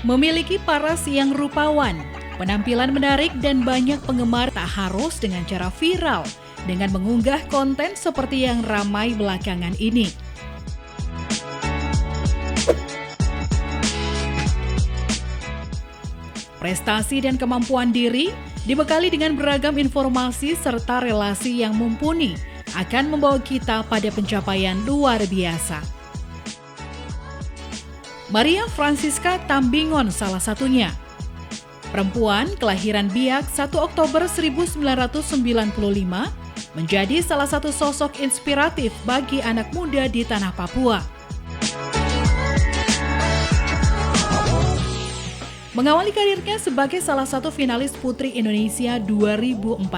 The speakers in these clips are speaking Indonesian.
Memiliki paras yang rupawan, penampilan menarik dan banyak penggemar tak harus dengan cara viral dengan mengunggah konten seperti yang ramai belakangan ini. Prestasi dan kemampuan diri dibekali dengan beragam informasi serta relasi yang mumpuni akan membawa kita pada pencapaian luar biasa. Maria Francisca Tambingon salah satunya. Perempuan kelahiran Biak 1 Oktober 1995 menjadi salah satu sosok inspiratif bagi anak muda di tanah Papua. Mengawali karirnya sebagai salah satu finalis Putri Indonesia 2014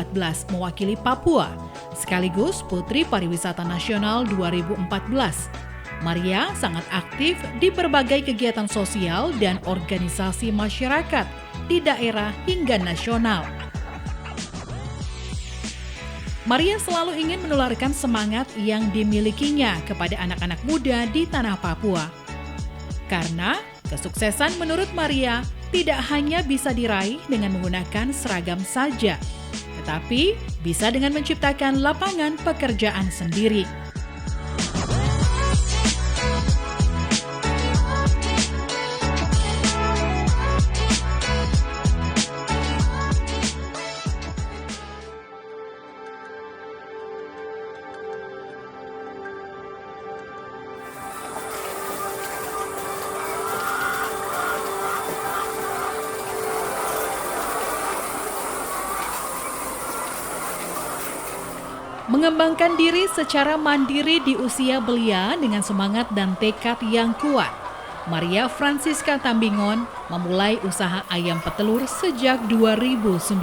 mewakili Papua, sekaligus Putri Pariwisata Nasional 2014. Maria sangat aktif di berbagai kegiatan sosial dan organisasi masyarakat di daerah hingga nasional. Maria selalu ingin menularkan semangat yang dimilikinya kepada anak-anak muda di tanah Papua. Karena kesuksesan menurut Maria tidak hanya bisa diraih dengan menggunakan seragam saja, tetapi bisa dengan menciptakan lapangan pekerjaan sendiri. Mengembangkan diri secara mandiri di usia belia dengan semangat dan tekad yang kuat, Maria Francisca Tambingon memulai usaha ayam petelur sejak 2019.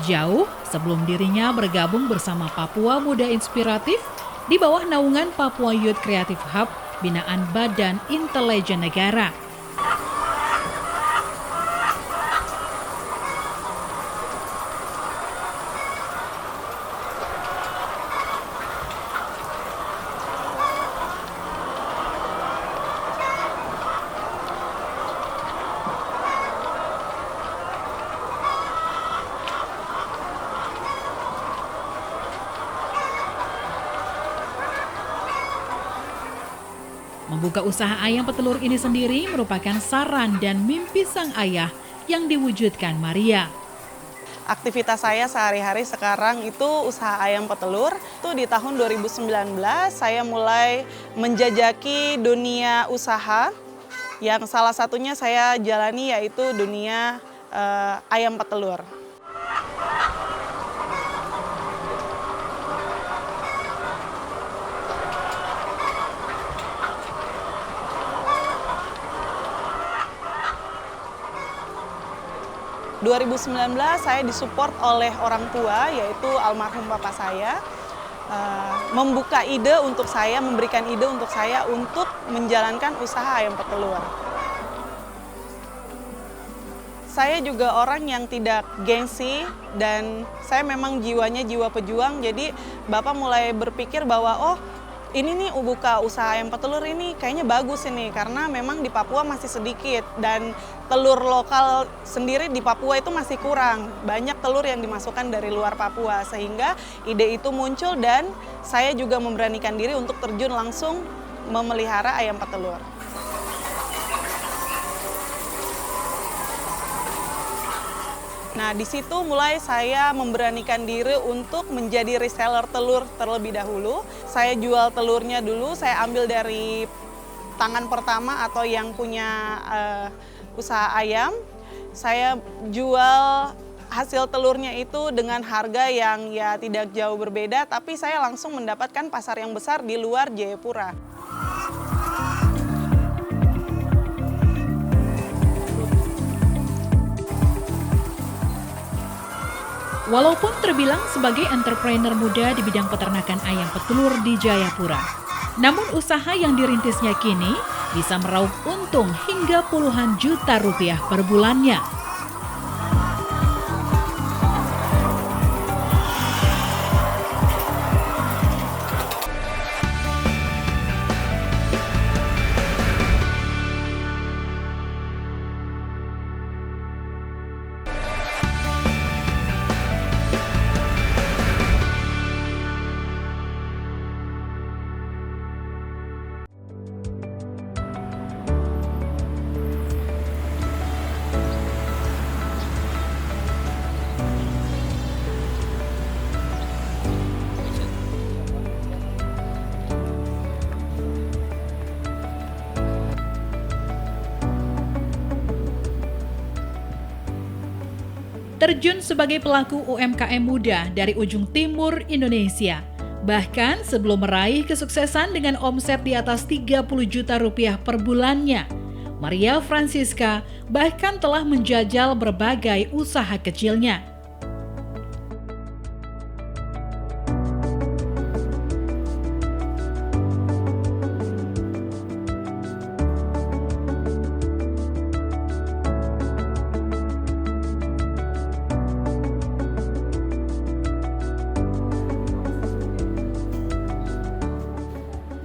Jauh sebelum dirinya bergabung bersama Papua Muda Inspiratif di bawah naungan Papua Youth Creative Hub binaan Badan Intelijen Negara. Membuka usaha ayam petelur ini sendiri merupakan saran dan mimpi sang ayah yang diwujudkan Maria. Aktivitas saya sehari-hari sekarang itu usaha ayam petelur. Itu di tahun 2019 saya mulai menjajaki dunia usaha yang salah satunya saya jalani yaitu dunia ayam petelur. Di 2019 saya disupport oleh orang tua yaitu almarhum bapak saya membuka ide untuk saya, memberikan ide untuk saya untuk menjalankan usaha ayam petelur. Saya juga orang yang tidak gengsi dan saya memang jiwanya jiwa pejuang, jadi bapak mulai berpikir bahwa ini nih buka usaha ayam petelur ini kayaknya bagus ini karena memang di Papua masih sedikit dan telur lokal sendiri di Papua itu masih kurang. Banyak telur yang dimasukkan dari luar Papua sehingga ide itu muncul dan saya juga memberanikan diri untuk terjun langsung memelihara ayam petelur. Nah, di situ mulai saya memberanikan diri untuk menjadi reseller telur terlebih dahulu. Saya jual telurnya dulu, saya ambil dari tangan pertama atau yang punya usaha ayam. Saya jual hasil telurnya itu dengan harga yang ya tidak jauh berbeda, tapi saya langsung mendapatkan pasar yang besar di luar Jayapura. Walaupun terbilang sebagai entrepreneur muda di bidang peternakan ayam petelur di Jayapura, namun usaha yang dirintisnya kini bisa meraup untung hingga puluhan juta rupiah per bulannya. terjun sebagai pelaku UMKM muda dari ujung timur Indonesia. Bahkan sebelum meraih kesuksesan dengan omset di atas 30 juta rupiah per bulannya, Maria Francisca bahkan telah menjajal berbagai usaha kecilnya.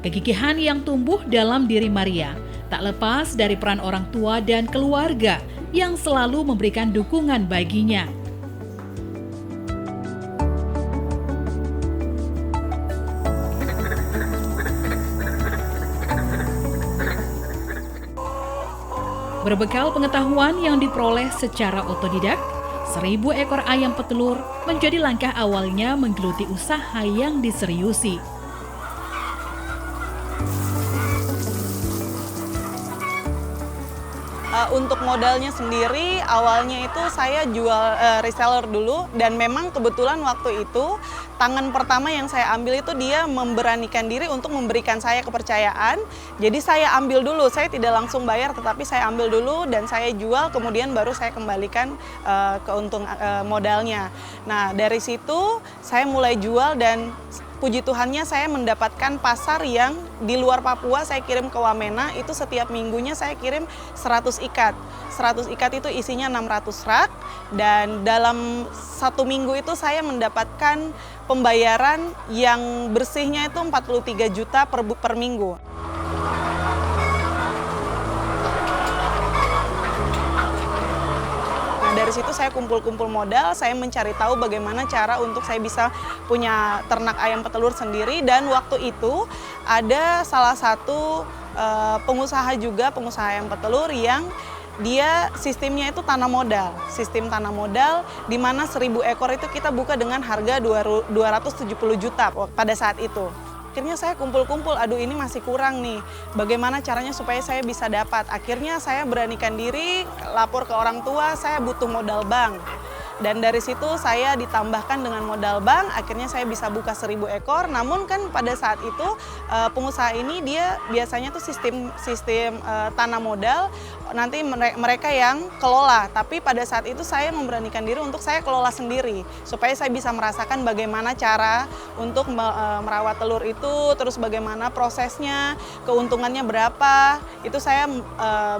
Kegigihan yang tumbuh dalam diri Maria tak lepas dari peran orang tua dan keluarga yang selalu memberikan dukungan baginya. Berbekal pengetahuan yang diperoleh secara otodidak, 1.000 ekor ayam petelur menjadi langkah awalnya menggeluti usaha yang diseriusi. Untuk modalnya sendiri, awalnya itu saya jual reseller dulu, dan memang kebetulan waktu itu tangan pertama yang saya ambil itu dia memberanikan diri untuk memberikan saya kepercayaan. Jadi saya ambil dulu, saya tidak langsung bayar, tetapi saya ambil dulu dan saya jual, kemudian baru saya kembalikan modalnya. Nah, dari situ saya mulai jual dan puji Tuhannya saya mendapatkan pasar yang di luar Papua. Saya kirim ke Wamena, itu setiap minggunya saya kirim 100 ikat. 100 ikat itu isinya 600 rak, dan dalam 1 minggu itu saya mendapatkan pembayaran yang bersihnya itu 43 juta per minggu. Dari situ saya kumpul-kumpul modal, saya mencari tahu bagaimana cara untuk saya bisa punya ternak ayam petelur sendiri, dan waktu itu ada salah satu pengusaha ayam petelur yang dia sistemnya itu tanah modal. Sistem tanah modal di mana 1.000 ekor itu kita buka dengan harga 270 juta pada saat itu. Akhirnya saya kumpul-kumpul, aduh ini masih kurang nih, bagaimana caranya supaya saya bisa dapat. Akhirnya saya beranikan diri, lapor ke orang tua, saya butuh modal bank. Dan dari situ saya ditambahkan dengan modal bank, akhirnya saya bisa buka 1.000 ekor. Namun kan pada saat itu pengusaha ini dia biasanya tuh sistem tanah modal, nanti mereka yang kelola. Tapi pada saat itu saya memberanikan diri untuk saya kelola sendiri, supaya saya bisa merasakan bagaimana cara untuk merawat telur itu, terus bagaimana prosesnya, keuntungannya berapa. Itu saya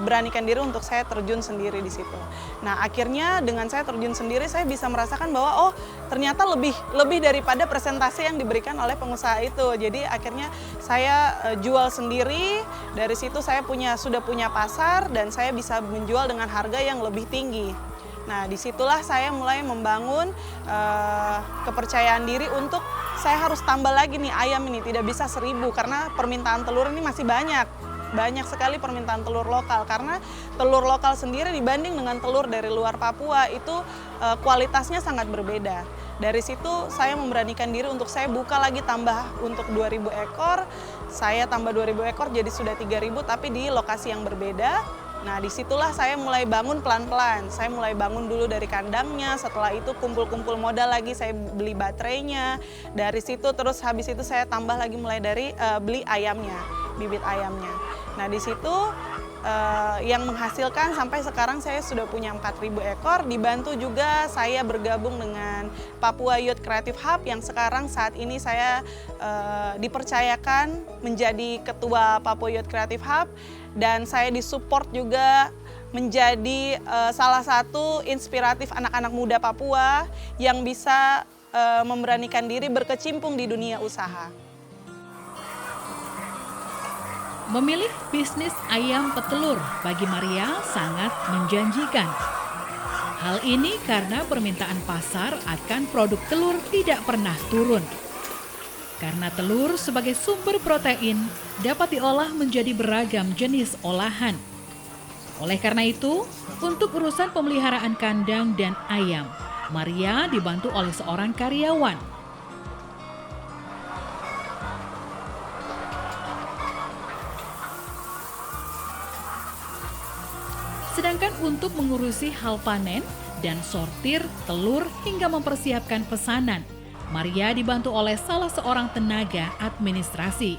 beranikan diri untuk saya terjun sendiri di situ. Nah, akhirnya dengan saya terjun sendiri, saya bisa merasakan bahwa oh ternyata lebih daripada presentasi yang diberikan oleh pengusaha itu. Jadi akhirnya saya jual sendiri. Dari situ saya sudah punya pasar dan saya bisa menjual dengan harga yang lebih tinggi. Nah, disitulah saya mulai membangun kepercayaan diri untuk saya harus tambah lagi nih ayam ini, tidak bisa 1.000 karena permintaan telur ini masih banyak. Banyak sekali permintaan telur lokal, karena telur lokal sendiri dibanding dengan telur dari luar Papua itu kualitasnya sangat berbeda. Dari situ saya memberanikan diri untuk saya buka lagi tambah untuk 2.000 ekor, saya tambah 2.000 ekor jadi sudah 3.000 tapi di lokasi yang berbeda. Nah, disitulah saya mulai bangun pelan-pelan. Saya mulai bangun dulu dari kandangnya, setelah itu kumpul-kumpul modal lagi, saya beli baterainya. Dari situ terus habis itu saya tambah lagi mulai dari beli ayamnya, bibit ayamnya. Nah, di situ yang menghasilkan sampai sekarang saya sudah punya 4.000 ekor, dibantu juga saya bergabung dengan Papua Youth Creative Hub yang sekarang saat ini saya dipercayakan menjadi ketua Papua Youth Creative Hub, dan saya disupport juga menjadi salah satu inspiratif anak-anak muda Papua yang bisa memberanikan diri berkecimpung di dunia usaha. Memilih bisnis ayam petelur bagi Maria sangat menjanjikan. Hal ini karena permintaan pasar akan produk telur tidak pernah turun. Karena telur sebagai sumber protein dapat diolah menjadi beragam jenis olahan. Oleh karena itu, untuk urusan pemeliharaan kandang dan ayam, Maria dibantu oleh seorang karyawan. Sedangkan untuk mengurusi hal panen, dan sortir telur hingga mempersiapkan pesanan. Maria dibantu oleh salah seorang tenaga administrasi.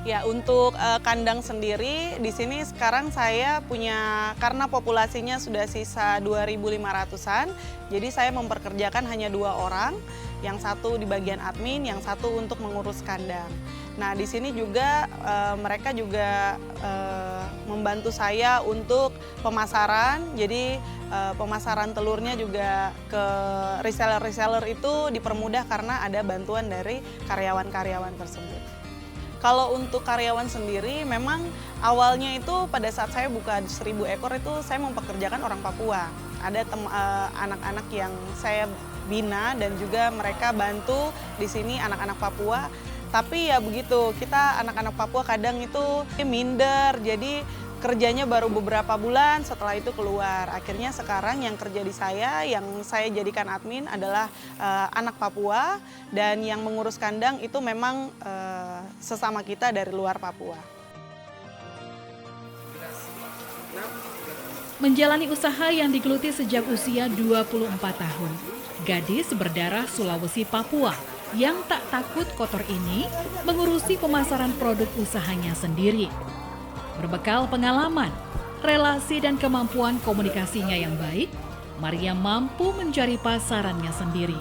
Ya, untuk kandang sendiri di sini sekarang saya punya, karena populasinya sudah sisa 2.500-an, jadi saya memperkerjakan hanya 2 orang, yang satu di bagian admin, yang satu untuk mengurus kandang. Nah, di sini juga mereka juga membantu saya untuk pemasaran, jadi pemasaran telurnya juga ke reseller-reseller itu dipermudah karena ada bantuan dari karyawan-karyawan tersebut. Kalau untuk karyawan sendiri, memang awalnya itu pada saat saya buka 1.000 ekor itu saya mempekerjakan orang Papua. Ada anak-anak yang saya bina dan juga mereka bantu di sini anak-anak Papua. Tapi ya begitu, kita anak-anak Papua kadang itu minder, jadi kerjanya baru beberapa bulan, setelah itu keluar. Akhirnya sekarang yang kerja di saya, yang saya jadikan admin adalah anak Papua, dan yang mengurus kandang itu memang sesama kita dari luar Papua. Menjalani usaha yang digeluti sejak usia 24 tahun, gadis berdarah Sulawesi Papua yang tak takut kotor ini mengurusi pemasaran produk usahanya sendiri. Berbekal pengalaman, relasi dan kemampuan komunikasinya yang baik, Maria mampu mencari pasarannya sendiri.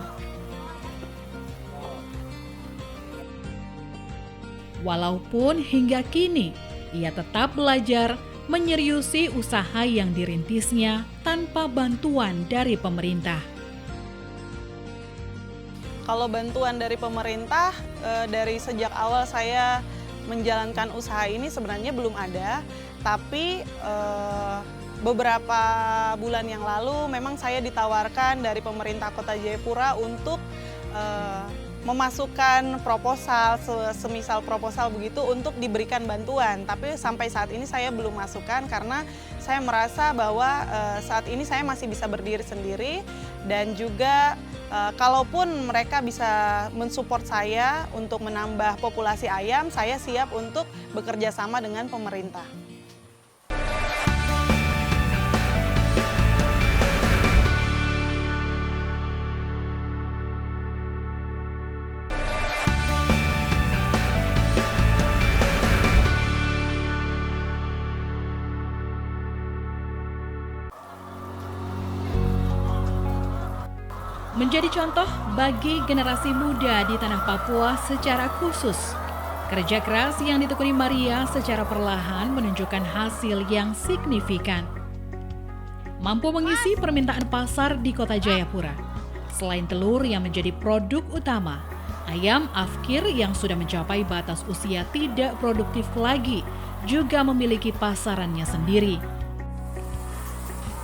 Walaupun hingga kini, ia tetap belajar menyeriusi usaha yang dirintisnya tanpa bantuan dari pemerintah. Kalau bantuan dari pemerintah, dari sejak awal saya menjalankan usaha ini sebenarnya belum ada, tapi beberapa bulan yang lalu memang saya ditawarkan dari pemerintah Kota Jayapura untuk memasukkan proposal, semisal proposal begitu untuk diberikan bantuan. Tapi sampai saat ini saya belum masukkan karena saya merasa bahwa saat ini saya masih bisa berdiri sendiri, dan juga kalaupun mereka bisa mensupport saya untuk menambah populasi ayam, saya siap untuk bekerja sama dengan pemerintah. Menjadi contoh bagi generasi muda di tanah Papua secara khusus. Kerja keras yang ditekuni Maria secara perlahan menunjukkan hasil yang signifikan. Mampu mengisi permintaan pasar di Kota Jayapura. Selain telur yang menjadi produk utama, ayam afkir yang sudah mencapai batas usia tidak produktif lagi juga memiliki pasarannya sendiri.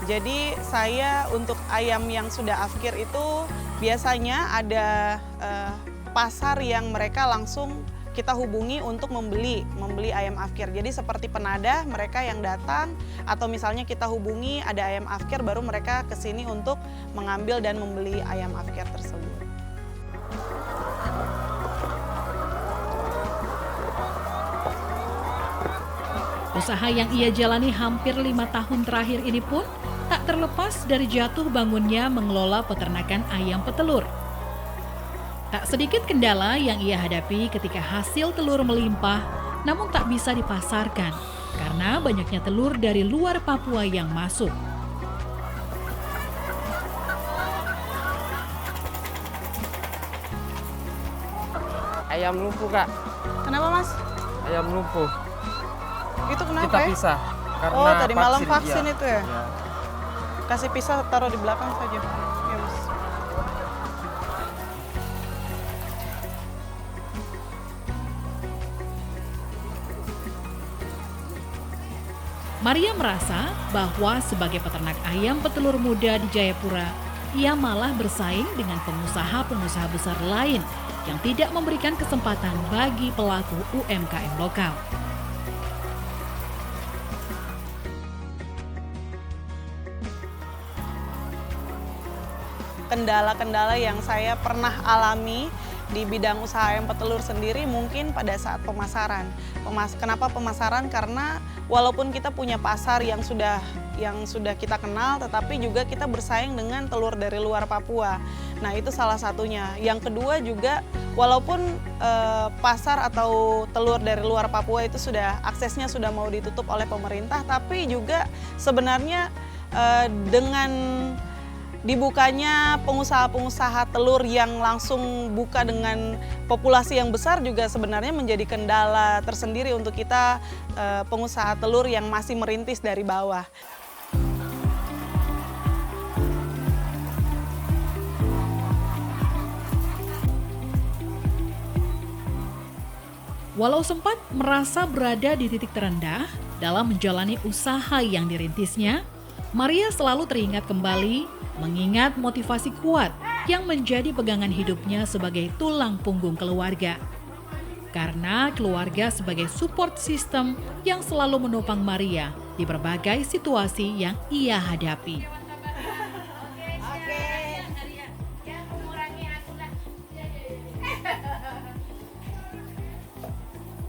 Jadi saya untuk ayam yang sudah afkir itu biasanya ada pasar yang mereka langsung kita hubungi untuk membeli ayam afkir. Jadi seperti penadah mereka yang datang, atau misalnya kita hubungi ada ayam afkir baru mereka ke sini untuk mengambil dan membeli ayam afkir tersebut. Usaha yang ia jalani hampir 5 tahun terakhir ini pun tak terlepas dari jatuh bangunnya mengelola peternakan ayam petelur. Tak sedikit kendala yang ia hadapi ketika hasil telur melimpah, namun tak bisa dipasarkan karena banyaknya telur dari luar Papua yang masuk. Ayam lumpuh, Kak. Kenapa, Mas? Ayam lumpuh. Itu kenapa Kita ya? pisah karena Oh, tadi malam vaksin iya. itu ya? Iya. Kasih pisah, taruh di belakang saja. Ya, Mas. Maria merasa bahwa sebagai peternak ayam petelur muda di Jayapura, ia malah bersaing dengan pengusaha-pengusaha besar lain yang tidak memberikan kesempatan bagi pelaku UMKM lokal. Kendala-kendala yang saya pernah alami di bidang usaha ayam petelur sendiri mungkin pada saat pemasaran. Kenapa pemasaran? Karena walaupun kita punya pasar yang sudah yang sudah kita kenal, tetapi juga kita bersaing dengan telur dari luar Papua. Nah, itu salah satunya. Yang kedua juga, walaupun pasar atau telur dari luar Papua itu aksesnya sudah mau ditutup oleh pemerintah, tapi juga sebenarnya dengan dibukanya pengusaha-pengusaha telur yang langsung buka dengan populasi yang besar juga sebenarnya menjadi kendala tersendiri untuk kita pengusaha telur yang masih merintis dari bawah. Walau sempat merasa berada di titik terendah dalam menjalani usaha yang dirintisnya, Maria selalu teringat kembali mengingat motivasi kuat yang menjadi pegangan hidupnya sebagai tulang punggung keluarga. Karena keluarga sebagai support system yang selalu menopang Maria di berbagai situasi yang ia hadapi.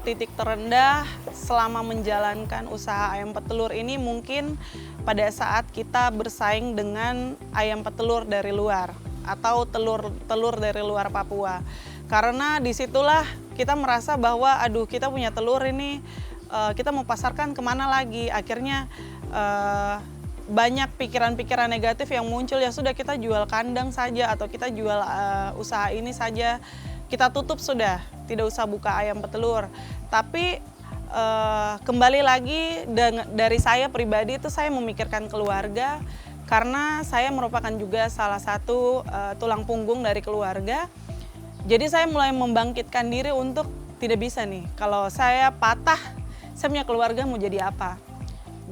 Titik terendah selama menjalankan usaha ayam petelur ini mungkin pada saat kita bersaing dengan ayam petelur dari luar atau telur dari luar Papua. Karena disitulah kita merasa bahwa aduh, kita punya telur ini, kita mau pasarkan kemana lagi. Akhirnya banyak pikiran-pikiran negatif yang muncul, ya sudah kita jual kandang saja atau kita jual usaha ini saja. Kita tutup sudah, tidak usah buka ayam petelur. Tapi kembali lagi dari saya pribadi itu saya memikirkan keluarga karena saya merupakan juga salah satu tulang punggung dari keluarga. Jadi saya mulai membangkitkan diri untuk tidak bisa nih, kalau saya patah, saya punya keluarga mau jadi apa.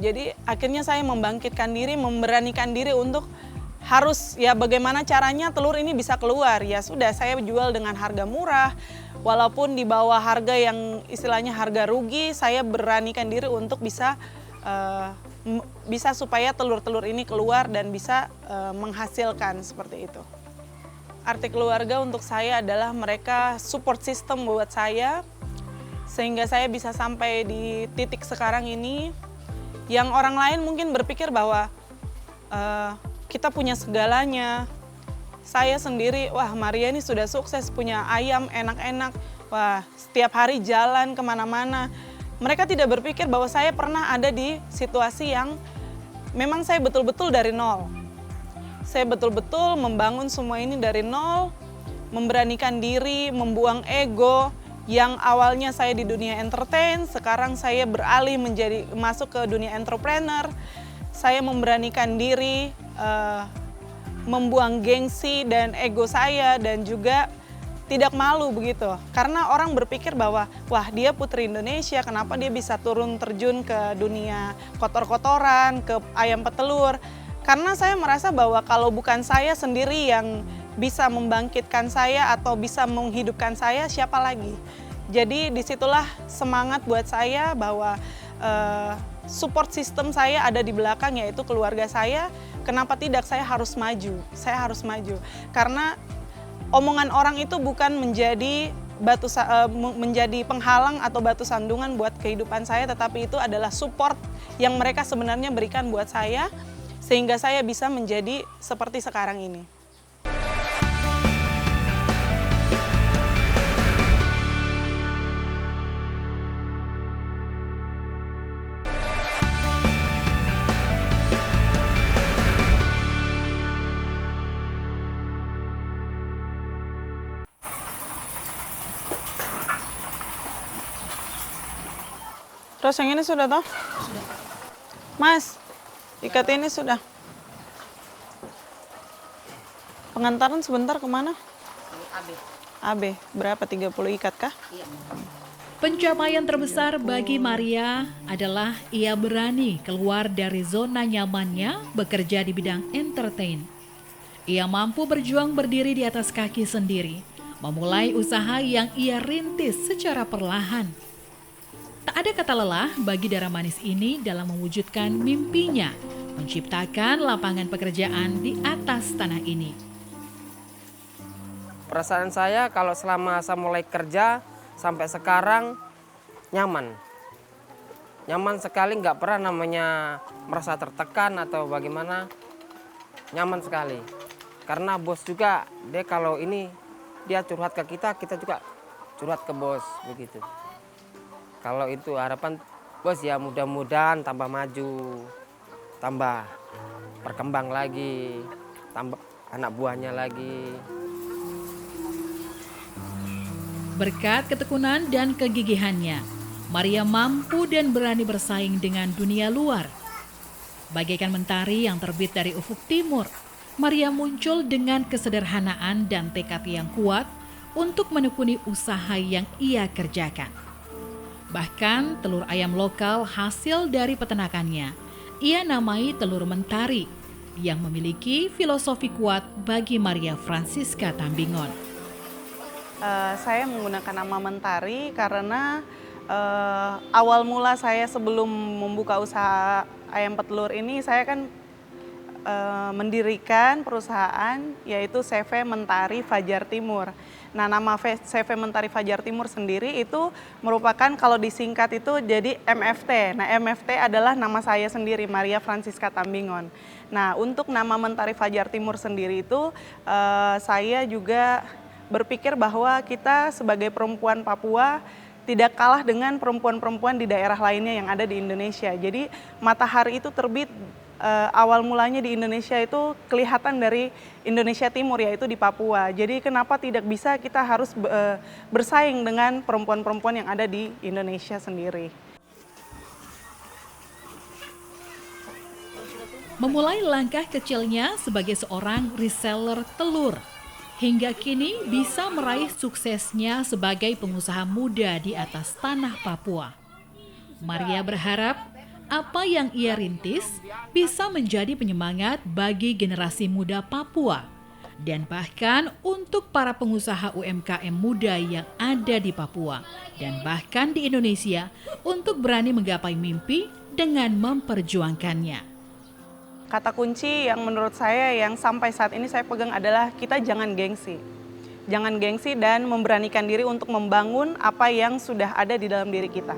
Jadi akhirnya saya membangkitkan diri, memberanikan diri untuk harus ya bagaimana caranya telur ini bisa keluar. Ya sudah, saya jual dengan harga murah, walaupun di bawah harga yang istilahnya harga rugi, saya beranikan diri untuk bisa supaya telur-telur ini keluar dan bisa menghasilkan seperti itu. Arti keluarga untuk saya adalah mereka support system buat saya, sehingga saya bisa sampai di titik sekarang ini, yang orang lain mungkin berpikir bahwa kita punya segalanya. Saya sendiri, wah Maria ini sudah sukses, punya ayam enak-enak, wah setiap hari jalan kemana-mana. Mereka tidak berpikir bahwa saya pernah ada di situasi yang memang saya betul-betul dari nol. Saya betul-betul membangun semua ini dari nol, memberanikan diri, membuang ego. Yang awalnya saya di dunia entertain, sekarang saya beralih masuk ke dunia entrepreneur. Saya memberanikan diri, membuang gengsi dan ego saya, dan juga tidak malu begitu. Karena orang berpikir bahwa wah dia putri Indonesia, kenapa dia bisa turun terjun ke dunia kotor-kotoran, ke ayam petelur. Karena saya merasa bahwa kalau bukan saya sendiri yang bisa membangkitkan saya atau bisa menghidupkan saya, siapa lagi. Jadi disitulah semangat buat saya bahwa support system saya ada di belakang, yaitu keluarga saya. Kenapa tidak, saya harus maju, karena omongan orang itu bukan menjadi penghalang atau batu sandungan buat kehidupan saya, tetapi itu adalah support yang mereka sebenarnya berikan buat saya, sehingga saya bisa menjadi seperti sekarang ini. Terus yang ini sudah toh? Sudah. Mas, ikat ini sudah. Pengantaran sebentar kemana? AB. AB, berapa? 30 ikat kah? Iya. Pencapaian terbesar bagi Maria adalah ia berani keluar dari zona nyamannya bekerja di bidang entertain. Ia mampu berjuang berdiri di atas kaki sendiri, memulai usaha yang ia rintis secara perlahan. Tak ada kata lelah bagi darah manis ini dalam mewujudkan mimpinya, menciptakan lapangan pekerjaan di atas tanah ini. Perasaan saya kalau selama saya mulai kerja sampai sekarang nyaman. nyaman sekali, nggak pernah namanya merasa tertekan atau bagaimana, nyaman sekali. Karena bos juga, dia kalau ini dia curhat ke kita, kita juga curhat ke bos, begitu. Kalau itu harapan bos ya mudah-mudahan tambah maju, tambah berkembang lagi, tambah anak buahnya lagi. Berkat ketekunan dan kegigihannya, Maria mampu dan berani bersaing dengan dunia luar. Bagaikan mentari yang terbit dari ufuk timur, Maria muncul dengan kesederhanaan dan tekad yang kuat untuk menekuni usaha yang ia kerjakan. Bahkan telur ayam lokal hasil dari peternakannya, ia namai telur mentari yang memiliki filosofi kuat bagi Maria Francisca Tambingon. Saya menggunakan nama mentari karena awal mula saya sebelum membuka usaha ayam petelur ini, saya kan mendirikan perusahaan yaitu CV Mentari Fajar Timur. Nah, nama CV Mentari Fajar Timur sendiri itu merupakan kalau disingkat itu jadi MFT. Nah, MFT adalah nama saya sendiri, Maria Francisca Tambingon. Nah, untuk nama Mentari Fajar Timur sendiri itu saya juga berpikir bahwa kita sebagai perempuan Papua tidak kalah dengan perempuan-perempuan di daerah lainnya yang ada di Indonesia. Jadi matahari itu terbit awal mulanya di Indonesia itu kelihatan dari Indonesia Timur, yaitu di Papua. Jadi kenapa tidak bisa kita harus bersaing dengan perempuan-perempuan yang ada di Indonesia sendiri. Memulai langkah kecilnya sebagai seorang reseller telur, hingga kini bisa meraih suksesnya sebagai pengusaha muda di atas tanah Papua. Maria berharap apa yang ia rintis bisa menjadi penyemangat bagi generasi muda Papua dan bahkan untuk para pengusaha UMKM muda yang ada di Papua dan bahkan di Indonesia untuk berani menggapai mimpi dengan memperjuangkannya. Kata kunci yang menurut saya yang sampai saat ini saya pegang adalah kita jangan gengsi. Jangan gengsi dan memberanikan diri untuk membangun apa yang sudah ada di dalam diri kita.